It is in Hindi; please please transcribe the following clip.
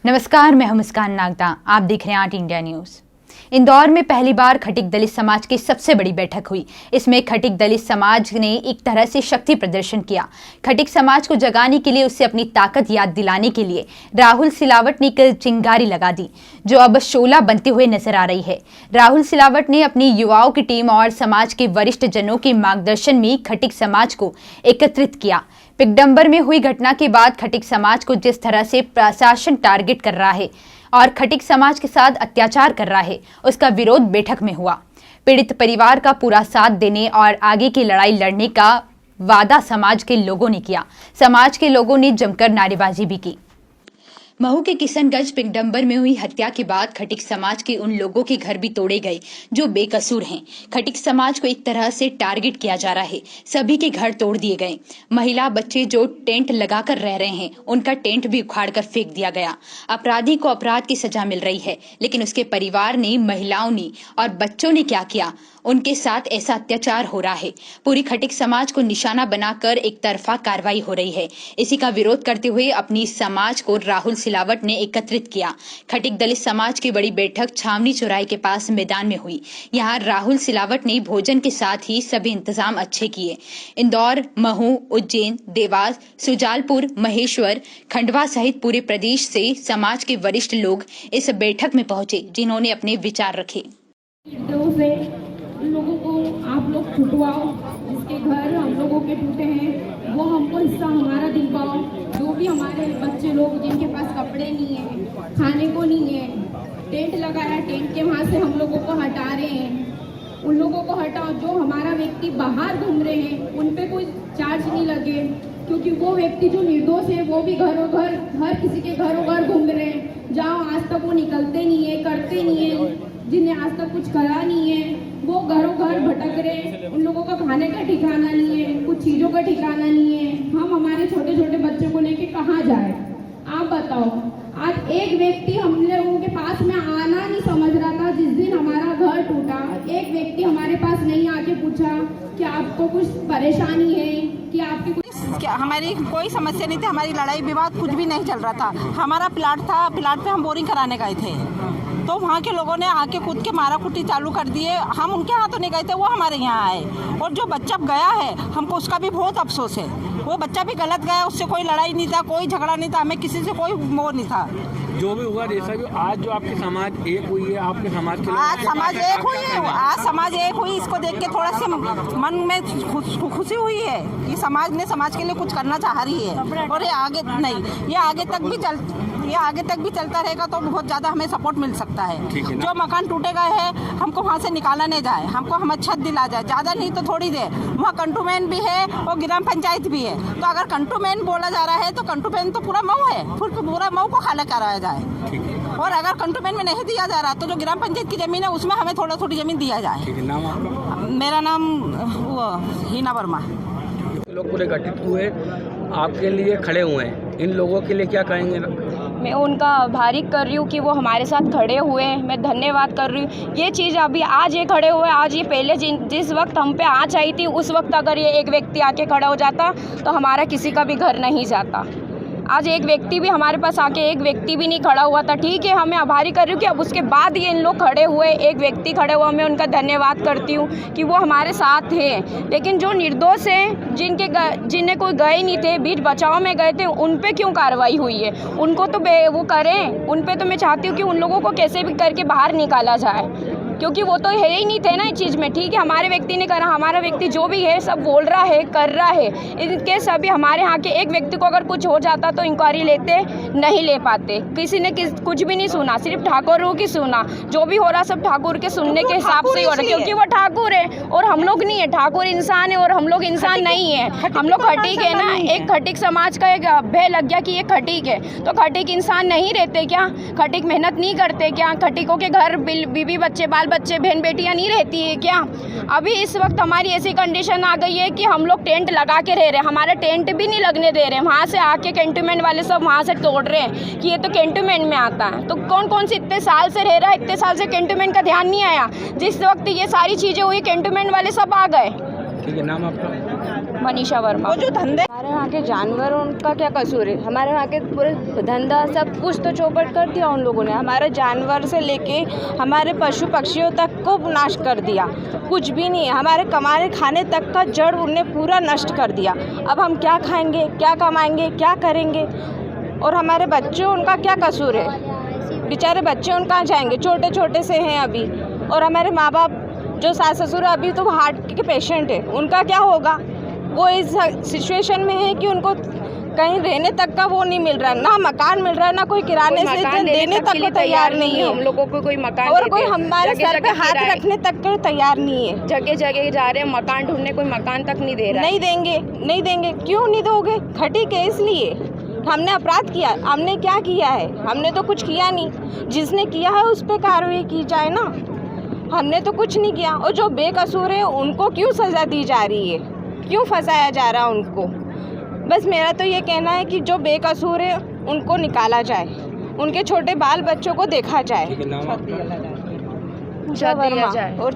नमस्कार, मैं हूं मुस्कान नागदा। आप देख रहे हैं आर्ट इंडिया न्यूज। इंदौर में पहली बार खटिक दलित समाज की सबसे बड़ी बैठक हुई। इसमें खटिक दलित समाज ने एक तरह से शक्ति प्रदर्शन किया। खटिक समाज को जगाने के लिए, उससे अपनी ताकत याद दिलाने के लिए राहुल सिलावट ने एक चिंगारी लगा दी, जो अब शोला बनते हुए नजर आ रही है। राहुल सिलावट ने अपनी युवाओं की टीम और समाज के वरिष्ठ जनों के मार्गदर्शन में खटिक समाज को एकत्रित किया। पिकडंबर में हुई घटना के बाद खटिक समाज को जिस तरह से प्रशासन टारगेट कर रहा है और खटिक समाज के साथ अत्याचार कर रहा है, उसका विरोध बैठक में हुआ। पीड़ित परिवार का पूरा साथ देने और आगे की लड़ाई लड़ने का वादा समाज के लोगों ने किया। समाज के लोगों ने जमकर नारेबाजी भी की। महू के किशनगंज पिकडंबर में हुई हत्या के बाद खटिक समाज के उन लोगों के घर भी तोड़े गए जो बेकसूर हैं। खटिक समाज को एक तरह से टारगेट किया जा रहा है। सभी के घर तोड़ दिए गए। महिला बच्चे जो टेंट लगाकर रह रहे हैं, उनका टेंट भी उखाड़कर फेंक दिया गया। अपराधी को अपराध की सजा मिल रही है, लेकिन उसके परिवार ने, महिलाओं ने और बच्चों ने क्या किया? उनके साथ ऐसा अत्याचार हो रहा है। पूरी खटिक समाज को निशाना बनाकर एक तरफा कार्रवाई हो रही है। इसी का विरोध करते हुए अपनी समाज को राहुल सिलावट ने एकत्रित किया। खटिक दलित समाज की बड़ी बैठक छावनी चौराहे के पास मैदान में हुई। यहाँ राहुल सिलावट ने भोजन के साथ ही सभी इंतजाम अच्छे किए। इंदौर, महू, उज्जैन, देवास, सुजालपुर, महेश्वर, खंडवा सहित पूरे प्रदेश से समाज के वरिष्ठ लोग इस बैठक में पहुंचे, जिन्होंने अपने विचार रखे। लोगों को आप लोग छुटवाओ, जिसके घर हम लोगों के टूटे हैं वो हमको हिस्सा हमारा दिलवाओ। जो भी हमारे बच्चे लोग जिनके पास कपड़े नहीं है, खाने को नहीं है, टेंट लगाया, टेंट के वहाँ से हम लोगों को हटा रहे हैं, उन लोगों को हटाओ। जो हमारा व्यक्ति बाहर घूम रहे हैं उन पे कोई चार्ज नहीं लगे, क्योंकि वो व्यक्ति जो निर्दोष है वो भी घरों घर, हर किसी के घरों घर घूम रहे हैं। जहाँ आज तक वो निकलते नहीं है, करते नहीं है, जिन्हें आज तक कुछ करा नहीं है, वो घरों घर भटक रहे। उन लोगों का खाने का ठिकाना नहीं है, कुछ चीज़ों का ठिकाना नहीं है। हम हमारे छोटे छोटे बच्चों को लेके कहाँ जाए? आप बताओ। आज एक व्यक्ति हम लोगों के पास में आना नहीं समझ रहा था। जिस दिन हमारा घर टूटा, एक व्यक्ति हमारे पास नहीं आके पूछा कि आपको कुछ परेशानी है, कि आपकी हमारी कोई समस्या नहीं थी। हमारी लड़ाई विवाद कुछ भी नहीं चल रहा था। हमारा प्लाट था, प्लाट पे हम बोरिंग कराने गए थे, तो वहाँ के लोगों ने आके कूद के मारा कुटी चालू कर दिए। हम उनके यहाँ तो नहीं गए थे, वो हमारे यहाँ आए। और जो बच्चा गया है, हमको उसका भी बहुत अफसोस है। वो बच्चा भी गलत गया, उससे कोई लड़ाई नहीं था, कोई झगड़ा नहीं था, हमें किसी से कोई मोह नहीं था। जो भी हुआ, जैसा भी आज जो आपकी समाज एक हुई है, आपके समाज के आज समाज एक हुई है, आज समाज एक हुई। इसको देख के थोड़ा सा मन में खुशी हुई है कि समाज ने समाज के लिए कुछ करना चाह रही है। और ये आगे नहीं, ये आगे तक भी चलता रहेगा तो बहुत ज़्यादा हमें सपोर्ट मिल सकता है। जो मकान टूटे गए हैं, हमको वहाँ से निकाला नहीं जाए, हमको हम छत दिला जाए, ज़्यादा नहीं तो थोड़ी देर। वहाँ कंटोमेंट भी है और ग्राम पंचायत भी है। तो अगर कंटोमेंट बोला जा रहा है तो कंटोमेंट तो पूरा मऊ है, फिर पूरा मऊ को खाली कराया जाए। और अगर कंटोमेंट में नहीं दिया जा रहा तो जो ग्राम पंचायत की जमीन है उसमें हमें थोड़ी जमीन दिया जाए। नाम आपका? मेरा नाम हीना वर्मा। लोग पूरे गठित हुए, आपके लिए खड़े हुए हैं, इन लोगों के लिए क्या कहेंगे? मैं उनका आभारी कर रही हूँ कि वो हमारे साथ खड़े हुए हैं। मैं धन्यवाद कर रही हूँ। ये चीज़ अभी आज ये खड़े हुए, आज ये पहले जिस वक्त हम पे आँच आई थी, उस वक्त अगर ये एक व्यक्ति आके खड़ा हो जाता तो हमारा किसी का भी घर नहीं जाता। आज एक व्यक्ति भी हमारे पास आके एक व्यक्ति भी नहीं खड़ा हुआ था। ठीक है, हमें आभारी कर रही हूँ कि अब उसके बाद ये इन लोग खड़े हुए, एक व्यक्ति खड़े हुआ, मैं उनका धन्यवाद करती हूँ कि वो हमारे साथ हैं। लेकिन जो निर्दोष हैं, जिन्हें कोई गए नहीं थे, बीच बचाव में गए थे, उन पे क्यों कार्रवाई हुई है? उनको तो वो करें। उन पे तो मैं चाहती हूँ कि उन लोगों को कैसे भी करके बाहर निकाला जाए, क्योंकि वो तो है ही नहीं थे ना इस चीज़ में। ठीक है, हमारे व्यक्ति ने करा, हमारा व्यक्ति जो भी है सब बोल रहा है, कर रहा है। इनके सभी हमारे यहाँ के एक व्यक्ति को अगर कुछ हो जाता तो इंक्वायरी लेते नहीं ले पाते। किसी ने कुछ भी नहीं सुना, सिर्फ ठाकुरों की सुना। जो भी हो रहा सब ठाकुर के सुनने के हिसाब से हो रहा, क्योंकि वो ठाकुर है और हम लोग नहीं है। ठाकुर इंसान है और हम लोग इंसान नहीं है। हम लोग खटीक है ना। एक खटीक समाज का एक भय लग गया कि ये खटीक है, तो खटीक इंसान नहीं रहते क्या? खटीक मेहनत नहीं करते क्या? खटीकों के घर बीवी बच्चे, बाल बच्चे, बहन बेटियां नहीं रहती है क्या? अभी इस वक्त हमारी ऐसी कंडीशन आ गई है कि हम लोग टेंट लगा के रह रहे हैं, हमारा टेंट भी नहीं लगने दे रहे हैं। वहाँ से आके कैंटोनमेंट वाले सब वहाँ से तोड़ रहे हैं कि ये तो कैंटोनमेंट में आता है। तो कौन से इतने साल से रह रहा है, इतने साल से कैंटोनमेंट का ध्यान नहीं आया। जिस वक्त ये सारी चीज़ें हुई, कैंटोनमेंट वाले सब आ गए। ठीक है, नाम आपका? मनीषा वर्मा। जो धंधे हमारे यहाँ के जानवर, उनका क्या कसूर है? हमारे यहाँ के पूरे धंधा सब कुछ तो चौपट कर दिया उन लोगों ने। हमारे जानवर से लेके हमारे पशु पक्षियों तक को नाश कर दिया। कुछ भी नहीं है, हमारे कमाने खाने तक का जड़ उनने पूरा नष्ट कर दिया। अब हम क्या खाएंगे, क्या कमाएंगे, क्या करेंगे? और हमारे बच्चे, उनका क्या कसूर है? बेचारे बच्चे उन कहाँ जाएंगे? छोटे छोटे से हैं अभी। और हमारे माँ बाप जो सास ससुर अभी तो हार्ट के पेशेंट है, उनका क्या होगा? वो इस सिचुएशन में है कि उनको कहीं रहने तक का वो नहीं मिल रहा, ना मकान मिल रहा है, ना कोई किराने से देने तक को तैयार नहीं है। हम लोगों को कोई मकान और कोई हमारे सर पे हाथ रखने तक को तैयार नहीं है। जगह जगह जा रहे हैं मकान ढूंढने, कोई मकान तक नहीं दे रहा। नहीं देंगे, नहीं देंगे। क्यों नहीं दोगे? खटीक है इसलिए। हमने अपराध किया, हमने क्या किया है? हमने तो कुछ किया नहीं। जिसने किया है उस पर कार्रवाई की जाए ना। हमने तो कुछ नहीं किया। और जो बेकसूर है उनको क्यों सज़ा दी जा रही है? क्यों फंसाया जा रहा है उनको? बस मेरा तो ये कहना है कि जो बेकसूर है उनको निकाला जाए, उनके छोटे बाल बच्चों को देखा जाए। छत दिया जाए। और